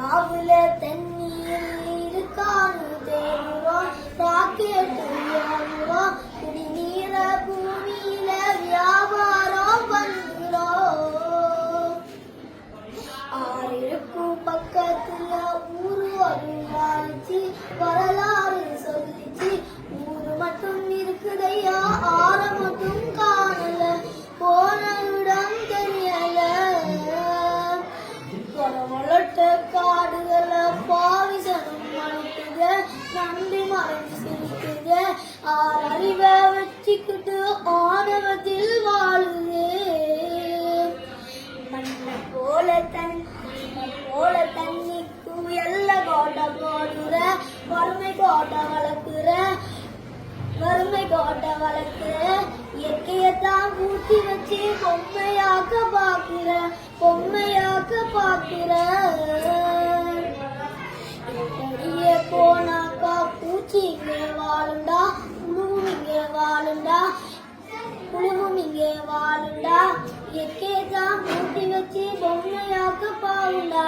நாவுல தண்ணீர் இருக்கான்னு தேடுறோம், ராக்கெட் ஏறுறோம், குடிநீர பூமியில வியாபாரம் பண்ணுறோம். ஆறுக்கும் பக்கத்துல ஊரு வருவாச்சு, வரலாறு சொல்லிச்சு, ஊரு மட்டும் இருக்குதையா, ஆற மட்டும் காணல, போன இடம் தெரியல. வளட்ட காடுகளை பாவிசனும் அனுப்புக, நன்றி மறைஞ்சு சிரிக்குக, அறிவை வச்சுக்கிட்டு ஆணவத்தில் வாழுது. மண்ணை போல தண்ணிக்கு எல்ல கோட்டை போடுற, வறுமை கோட்டை வளர்க்குற, இயற்கையத்தான் கூட்டி வச்சு பொம்மையாக்க பாக்குற. எப்படியே போனாக்கா பூச்சி இங்கே வாழுண்டா, புழுவும் இங்கே வாழுண்டா, இயற்கையத்தான் கூட்டி வச்சு பொம்மையாக்க பாவுண்டா.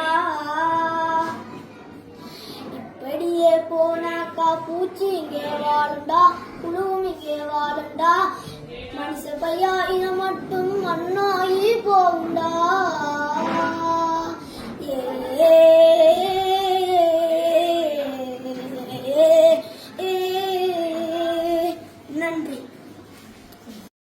இப்படியே போனாக்கா பூச்சி இங்கே வாழுண்டா, புழுவும் இங்கே வாழுண்டா, மனுஷ பையா இதை மட்டும் மண்ணாயி